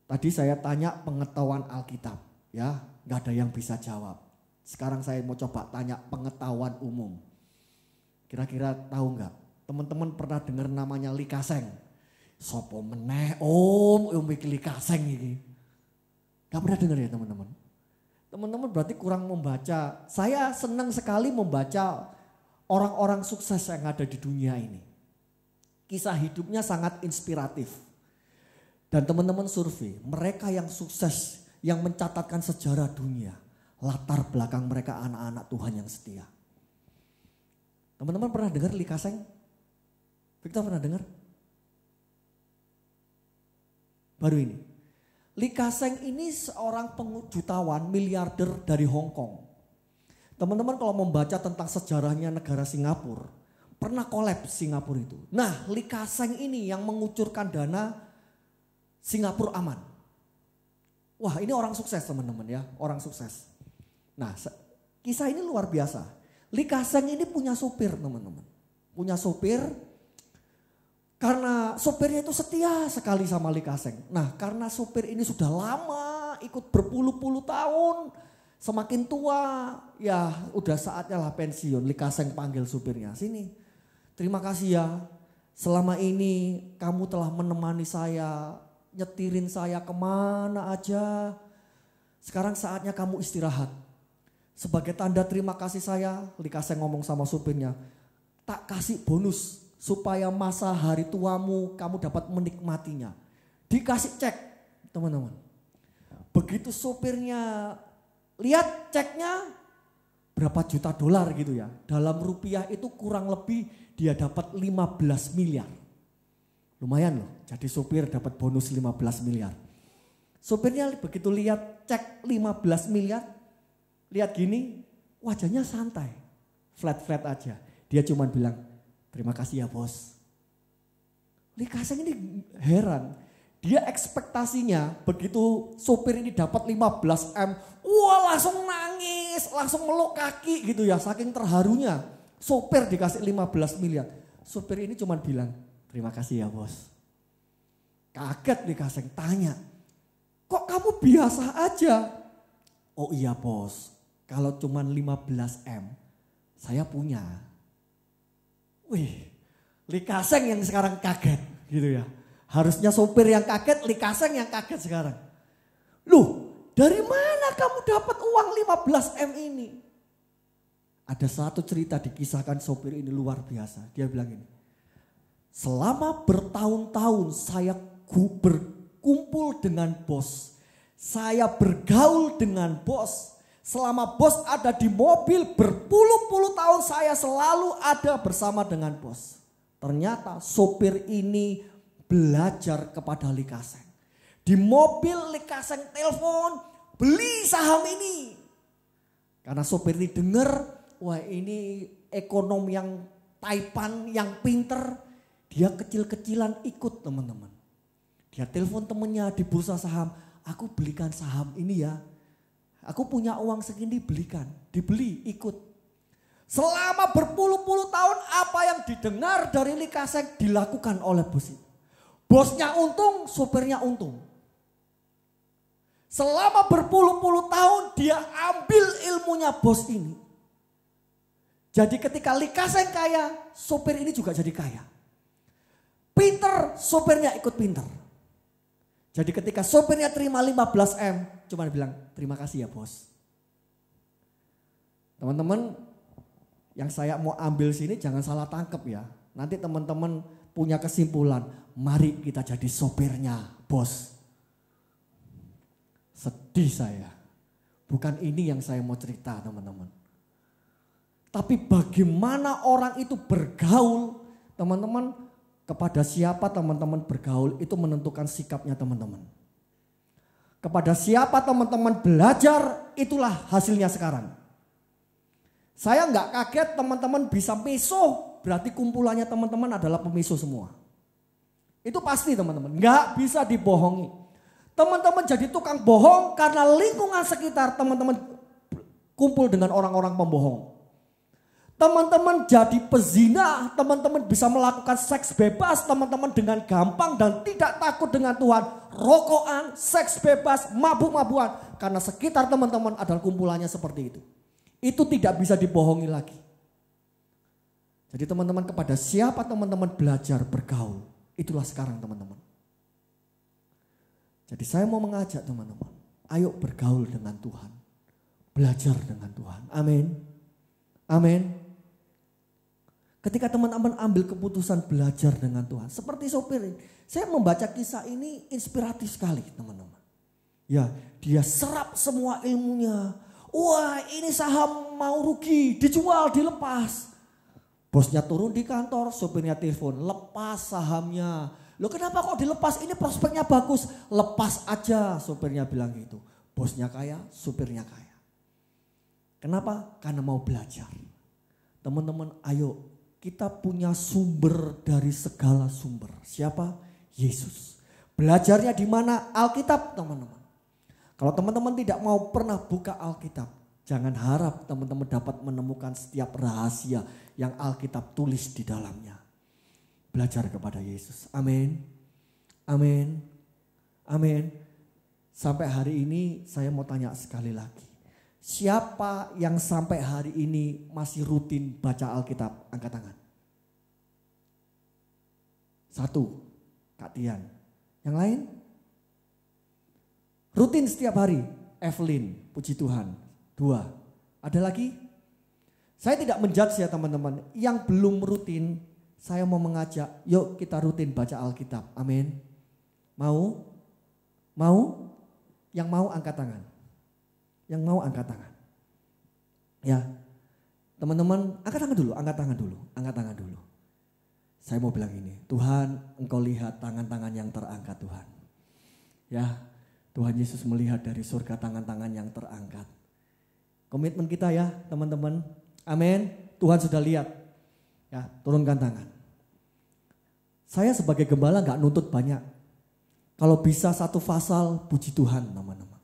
Tadi saya tanya pengetahuan Alkitab, ya, nggak ada yang bisa jawab. Sekarang saya mau coba tanya pengetahuan umum. Kira-kira tahu nggak? Teman-teman pernah dengar namanya Likaseng? Sopo meneh om iki Likaseng iki. Nggak pernah dengar ya teman-teman? Teman-teman berarti kurang membaca. Saya senang sekali membaca orang-orang sukses yang ada di dunia ini. Kisah hidupnya sangat inspiratif. Dan teman-teman survei, mereka yang sukses, yang mencatatkan sejarah dunia, latar belakang mereka anak-anak Tuhan yang setia. Teman-teman pernah dengar Likaseng? Victor pernah dengar? Baru ini. Likaseng ini seorang jutawan miliarder dari Hong Kong. Teman-teman kalau membaca tentang sejarahnya negara Singapura, pernah kolaps Singapura itu. Nah, Likaseng ini yang mengucurkan dana Singapura aman. Wah, ini orang sukses teman-teman ya, orang sukses. Nah, kisah ini luar biasa. Likaseng ini punya sopir teman-teman. Punya sopir, karena sopirnya itu setia sekali sama Likaseng. Nah, karena sopir ini sudah lama ikut berpuluh-puluh tahun, semakin tua, ya udah saatnya lah pensiun. Likaseng panggil supirnya, sini, terima kasih ya, selama ini kamu telah menemani saya, nyetirin saya kemana aja. Sekarang saatnya kamu istirahat. Sebagai tanda terima kasih saya, Likaseng ngomong sama supirnya, tak kasih bonus supaya masa hari tuamu kamu dapat menikmatinya. Dikasih cek teman-teman. Begitu supirnya lihat ceknya berapa juta dolar gitu ya. Dalam rupiah itu kurang lebih dia dapat 15 miliar. Lumayan loh, jadi supir dapat bonus 15 miliar. Supirnya begitu lihat cek 15 miliar, lihat gini, wajahnya santai, flat-flat aja. Dia cuma bilang, terima kasih ya bos. Likaseng ini heran, dia ekspektasinya begitu supir ini dapat 15 M, wah langsung nangis, langsung meluk kaki gitu ya, saking terharunya. Supir dikasih 15 miliar, supir ini cuma bilang, terima kasih ya bos. Kaget Likaseng, tanya, kok kamu biasa aja? Oh iya bos, kalau cuma 15 M saya punya. Wih, Likaseng yang sekarang kaget gitu ya. Harusnya sopir yang kaget, Likaseng yang kaget sekarang. Loh, dari mana kamu dapat uang 15 M ini? Ada satu cerita dikisahkan sopir ini luar biasa. Dia bilang ini, selama bertahun-tahun saya berkumpul dengan bos. Saya bergaul dengan bos. Selama bos ada di mobil berpuluh-puluh tahun saya selalu ada bersama dengan bos. Ternyata sopir ini belajar kepada Likaseng. Di mobil Likaseng telepon beli saham ini. Karena sopir ini dengar, wah ini ekonom yang taipan, yang pinter. Dia kecil-kecilan ikut teman-teman. Dia telepon temennya di bursa saham, aku belikan saham ini ya. Aku punya uang segini belikan, dibeli ikut. Selama berpuluh-puluh tahun apa yang didengar dari Likaseng dilakukan oleh bos itu. Bosnya untung, sopirnya untung. Selama berpuluh-puluh tahun dia ambil ilmunya bos ini. Jadi ketika Likaseng kaya, sopir ini juga jadi kaya. Pinter, sopirnya ikut pinter. Jadi ketika sopirnya terima 15 M, cuma bilang terima kasih ya bos. Teman-teman, yang saya mau ambil sini jangan salah tangkap ya. Nanti teman-teman punya kesimpulan, mari kita jadi sopirnya bos. Sedih saya. Bukan ini yang saya mau cerita teman-teman. Tapi bagaimana orang itu bergaul, teman-teman, kepada siapa teman-teman bergaul itu menentukan sikapnya teman-teman. Kepada siapa teman-teman belajar, itulah hasilnya sekarang. Saya nggak kaget teman-teman bisa misuh, berarti kumpulannya teman-teman adalah pemisuh semua. Itu pasti teman-teman, nggak bisa dibohongi. Teman-teman jadi tukang bohong karena lingkungan sekitar teman-teman kumpul dengan orang-orang pembohong. Teman-teman jadi pezina, teman-teman bisa melakukan seks bebas, teman-teman dengan gampang dan tidak takut dengan Tuhan. Rokokan, seks bebas, mabuk-mabukan. Karena sekitar teman-teman adalah kumpulannya seperti itu. Itu tidak bisa dibohongi lagi. Jadi teman-teman, kepada siapa teman-teman belajar bergaul, itulah sekarang teman-teman. Jadi saya mau mengajak teman-teman, ayo bergaul dengan Tuhan. Belajar dengan Tuhan. Amin. Amin. Ketika teman-teman ambil keputusan belajar dengan Tuhan. Seperti sopir ini. Saya membaca kisah ini inspiratif sekali teman-teman. Ya, dia serap semua ilmunya. Wah, ini saham mau rugi, dijual, dilepas. Bosnya turun di kantor, sopirnya telepon, lepas sahamnya. Loh kenapa kok dilepas? Ini prospeknya bagus. Lepas aja, sopirnya bilang gitu. Bosnya kaya, sopirnya kaya. Kenapa? Karena mau belajar. Teman-teman, ayo kita punya sumber dari segala sumber. Siapa? Yesus. Belajarnya di mana? Alkitab, teman-teman. Kalau teman-teman tidak mau pernah buka Alkitab, jangan harap teman-teman dapat menemukan setiap rahasia yang Alkitab tulis di dalamnya. Belajar kepada Yesus. Amin. Amin. Amin. Sampai hari ini saya mau tanya sekali lagi. Siapa yang sampai hari ini masih rutin baca Alkitab? Angkat tangan. 1, Kak Tian. Yang lain? Rutin setiap hari. Evelyn, puji Tuhan. 2. Ada lagi? Saya tidak menjudge ya teman-teman. Yang belum rutin, saya mau mengajak, yuk kita rutin baca Alkitab. Amin. Mau? Mau? Yang mau angkat tangan. Yang mau angkat tangan. Ya, teman-teman angkat tangan dulu, angkat tangan dulu, angkat tangan dulu. Saya mau bilang ini, Tuhan engkau lihat tangan-tangan yang terangkat Tuhan. Ya, Tuhan Yesus melihat dari surga tangan-tangan yang terangkat. Komitmen kita ya teman-teman, amin. Tuhan sudah lihat, ya turunkan tangan. Saya sebagai gembala gak nuntut banyak. Kalau bisa 1 pasal, puji Tuhan teman-teman.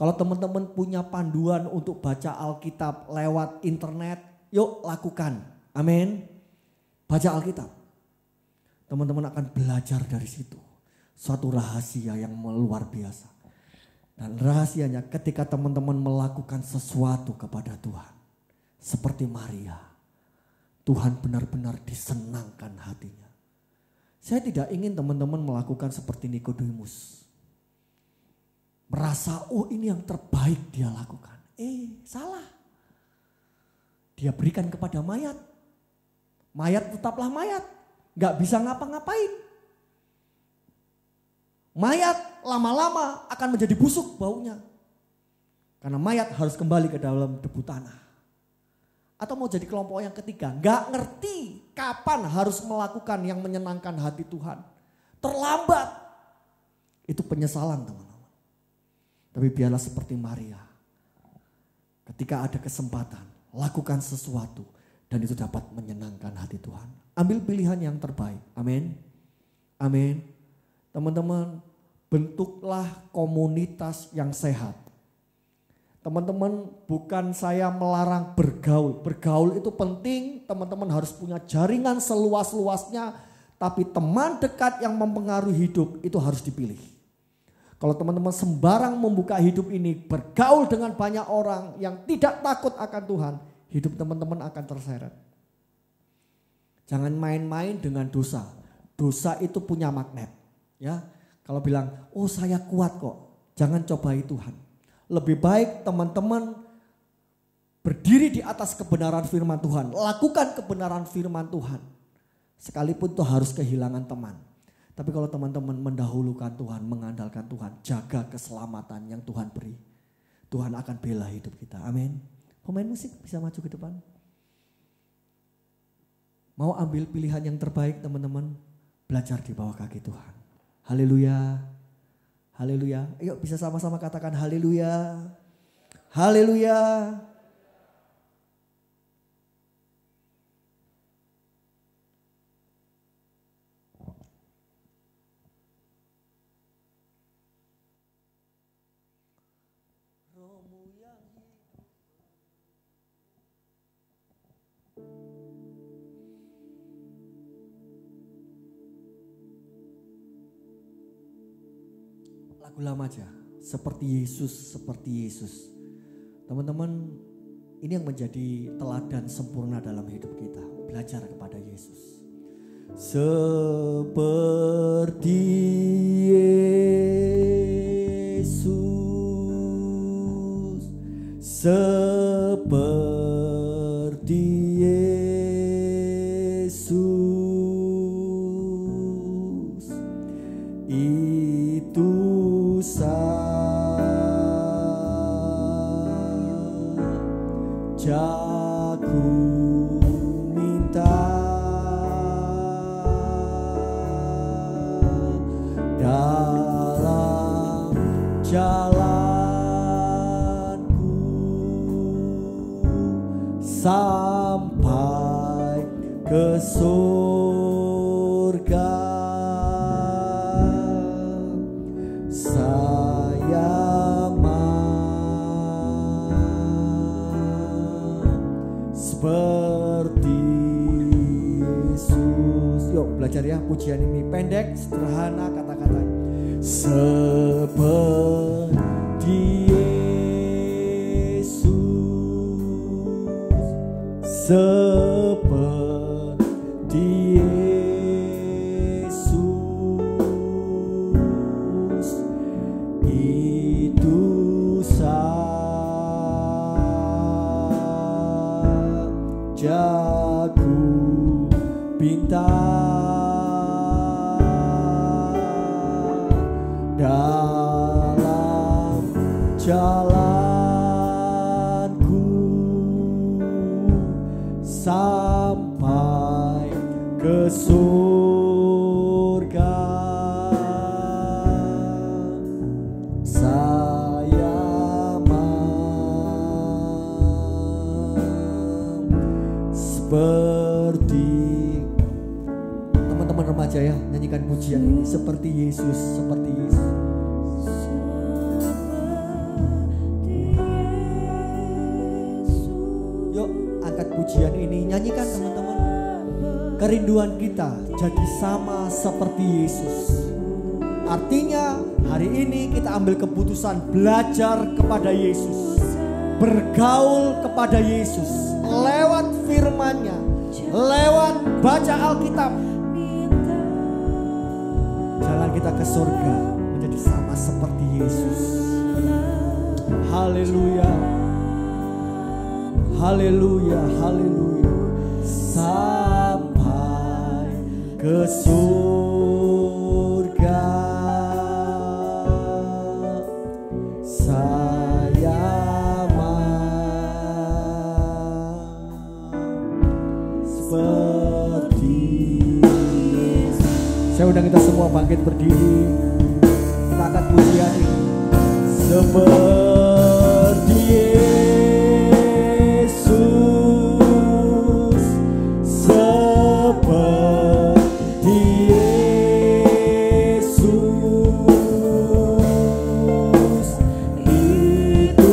Kalau teman-teman punya panduan untuk baca Alkitab lewat internet, yuk lakukan. Amin. Baca Alkitab. Teman-teman akan belajar dari situ. Suatu rahasia yang luar biasa. Dan rahasianya ketika teman-teman melakukan sesuatu kepada Tuhan. Seperti Maria. Tuhan benar-benar disenangkan hatinya. Saya tidak ingin teman-teman melakukan seperti Nikodemus. Merasa, oh ini yang terbaik dia lakukan. Salah. Dia berikan kepada mayat. Mayat tetaplah mayat. Gak bisa ngapa-ngapain. Mayat lama-lama akan menjadi busuk baunya. Karena mayat harus kembali ke dalam debu tanah. Atau mau jadi kelompok yang ketiga. Gak ngerti kapan harus melakukan yang menyenangkan hati Tuhan. Terlambat. Itu penyesalan teman-teman. Tapi biarlah seperti Maria. Ketika ada kesempatan, lakukan sesuatu. Dan itu dapat menyenangkan hati Tuhan. Ambil pilihan yang terbaik. Amin. Amin. Teman-teman, bentuklah komunitas yang sehat. Teman-teman, bukan saya melarang bergaul. Bergaul itu penting, teman-teman harus punya jaringan seluas-luasnya. Tapi teman dekat yang mempengaruhi hidup itu harus dipilih. Kalau teman-teman sembarang membuka hidup ini, bergaul dengan banyak orang yang tidak takut akan Tuhan, hidup teman-teman akan terseret. Jangan main-main dengan dosa. Dosa itu punya magnet. Ya, kalau bilang, oh saya kuat kok, jangan cobai Tuhan. Lebih baik teman-teman berdiri di atas kebenaran firman Tuhan, lakukan kebenaran firman Tuhan. Sekalipun itu harus kehilangan teman. Tapi kalau teman-teman mendahulukan Tuhan, mengandalkan Tuhan, jaga keselamatan yang Tuhan beri. Tuhan akan bela hidup kita. Amin. Pemain musik bisa maju ke depan. Mau ambil pilihan yang terbaik teman-teman, belajar di bawah kaki Tuhan. Haleluya. Haleluya. Yuk bisa sama-sama katakan haleluya. Haleluya. Lagu lama aja, seperti Yesus, seperti Yesus. Teman-teman, ini yang menjadi teladan sempurna dalam hidup kita, belajar kepada Yesus. Seperti Yesus, seperti Yesus, itu sajaku minta dalam jalanku sampai ke surga. Seperti Yesus. Yuk belajar ya pujian ini, pendek, sederhana kata-kata. Seperti Yesus, seperti Yesus, itu jago bintang dalam jalanku sampai ke surga. Seperti teman-teman remaja ya, nyanyikan pujian ini, seperti Yesus, seperti Yesus. Yuk angkat pujian ini, nyanyikan teman-teman. Kerinduan kita jadi sama seperti Yesus. Artinya hari ini kita ambil keputusan belajar kepada Yesus, bergaul kepada Yesus lewat firman-Nya, lewat baca Alkitab. Jalan kita ke surga menjadi sama seperti Yesus. Haleluya. Haleluya, haleluya. Sampai ke surga. Saya undang kita semua bangkit berdiri. Kita angkat pujian ini. Seperti Yesus, seperti Yesus, itu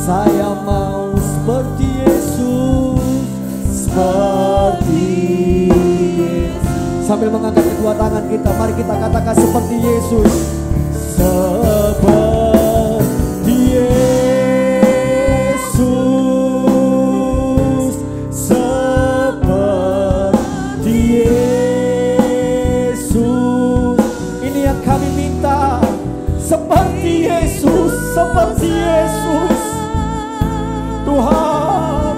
saya mau seperti Yesus, seperti Yesus. Sambil mengangkat kedua tangan kita, mari kita katakan seperti Yesus, seperti Yesus, seperti seperti Yesus. Tuhan,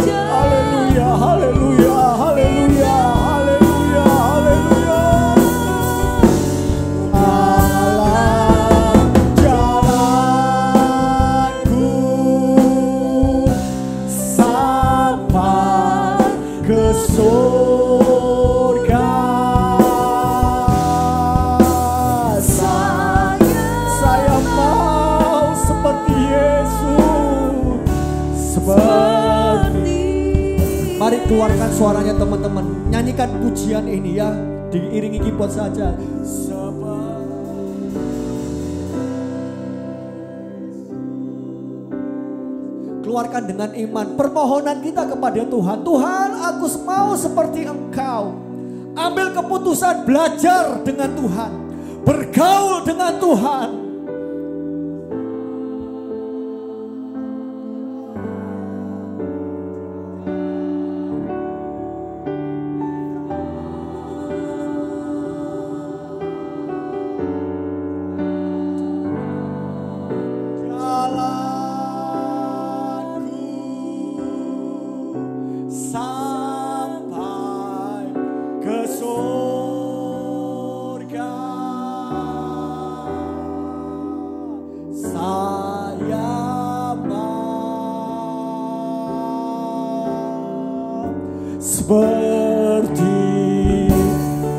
haleluya, haleluya, haleluya, haleluya, haleluya. Allah jalanku sampai ke surga. Saya mau seperti Yesus, seperti. Mari keluarkan suaranya teman-teman, nyanyikan pujian ini ya, diiringi keyboard saja. Keluarkan dengan iman permohonan kita kepada Tuhan. Tuhan, aku mau seperti Engkau. Ambil keputusan belajar dengan Tuhan, bergaul dengan Tuhan.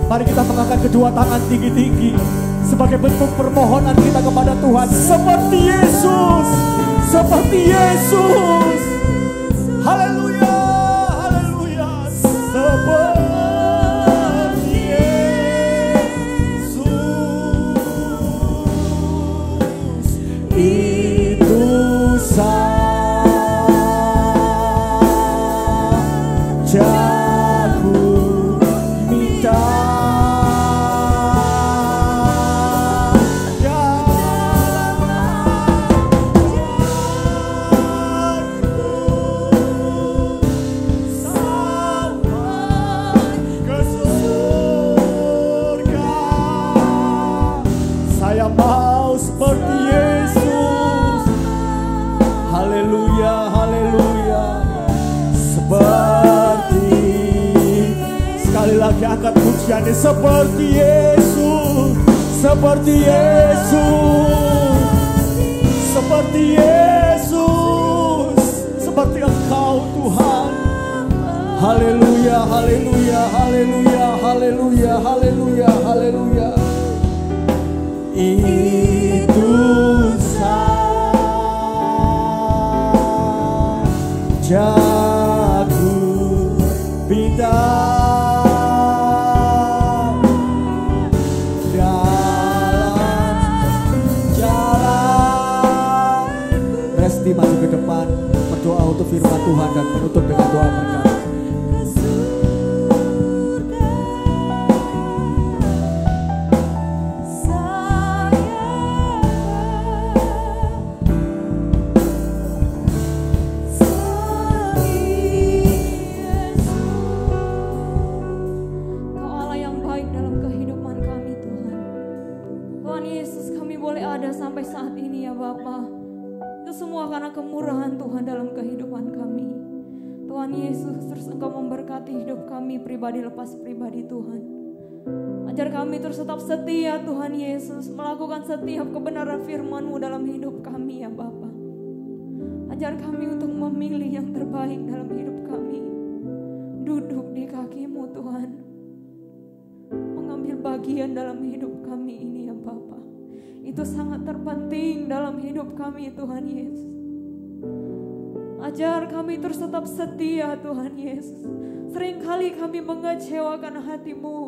Mari kita mengangkat kedua tangan tinggi-tinggi sebagai bentuk permohonan kita kepada Tuhan. Seperti Yesus, seperti Yesus. Haleluya, haleluya. Seperti Yesus. Itu saja. Angkat pujiannya seperti Yesus, seperti Yesus, seperti Yesus, seperti Engkau Tuhan. Haleluya, haleluya, haleluya, haleluya, haleluya, haleluya. Itu saja ku minta. Maju ke depan, berdoa untuk firman Tuhan dan menutup dengan doa berkat. Kau Allah yang baik dalam kehidupan kami Tuhan. Tuhan Yesus, kami boleh ada sampai saat ini ya Bapa. Itu semua karena kemurahan Tuhan dalam kehidupan kami. Tuhan Yesus, terus Engkau memberkati hidup kami pribadi lepas pribadi Tuhan. Ajar kami terus tetap setia Tuhan Yesus, melakukan setiap kebenaran firman-Mu dalam hidup kami ya Bapa. Ajar kami untuk memilih yang terbaik dalam hidup kami. Duduk di kaki-Mu Tuhan. Mengambil bagian dalam hidup kami ini ya Bapa. Itu sangat terpenting dalam hidup kami Tuhan Yesus. Ajar kami terus tetap setia Tuhan Yesus. Seringkali kami mengecewakan hati-Mu.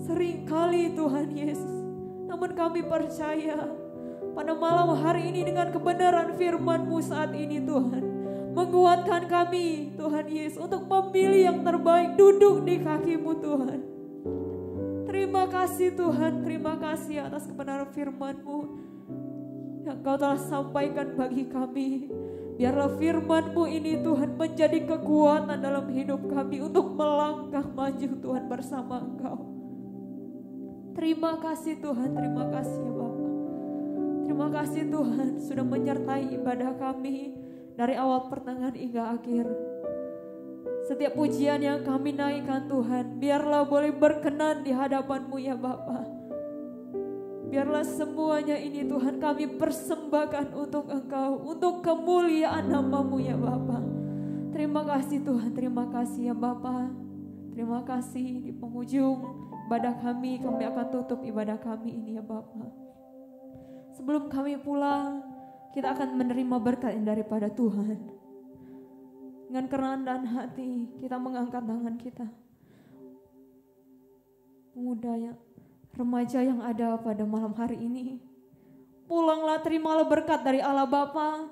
Seringkali Tuhan Yesus. Namun kami percaya pada malam hari ini dengan kebenaran firman-Mu saat ini Tuhan. Menguatkan kami Tuhan Yesus untuk memilih yang terbaik, duduk di kaki-Mu Tuhan. Terima kasih Tuhan, terima kasih atas kebenaran firman-Mu yang Kau telah sampaikan bagi kami. Biarlah firman-Mu ini Tuhan menjadi kekuatan dalam hidup kami untuk melangkah maju Tuhan bersama Engkau. Terima kasih Tuhan, terima kasih ya Bapa. Terima kasih Tuhan sudah menyertai ibadah kami dari awal pertengahan hingga akhir. Setiap pujian yang kami naikkan Tuhan, biarlah boleh berkenan di hadapan-Mu ya Bapa. Biarlah semuanya ini Tuhan kami persembahkan untuk Engkau, untuk kemuliaan nama-Mu ya Bapa. Terima kasih Tuhan, terima kasih ya Bapa. Terima kasih. Di penghujung ibadah kami akan tutup ibadah kami ini ya Bapa. Sebelum kami pulang, kita akan menerima berkat yang daripada Tuhan. Dengan kerendahan hati kita mengangkat tangan kita. Pemuda yang remaja yang ada pada malam hari ini, pulanglah, terimalah berkat dari Allah Bapa,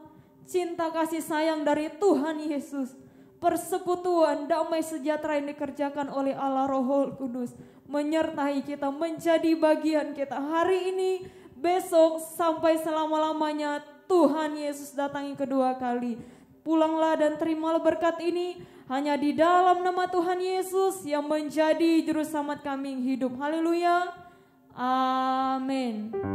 cinta kasih sayang dari Tuhan Yesus, persekutuan damai sejahtera yang dikerjakan oleh Allah Roh Kudus menyertai kita, menjadi bagian kita hari ini, besok, sampai selama-lamanya. Tuhan Yesus datangi kedua kali. Pulanglah dan terimalah berkat ini hanya di dalam nama Tuhan Yesus yang menjadi juru selamat kami hidup. Haleluya. Amin.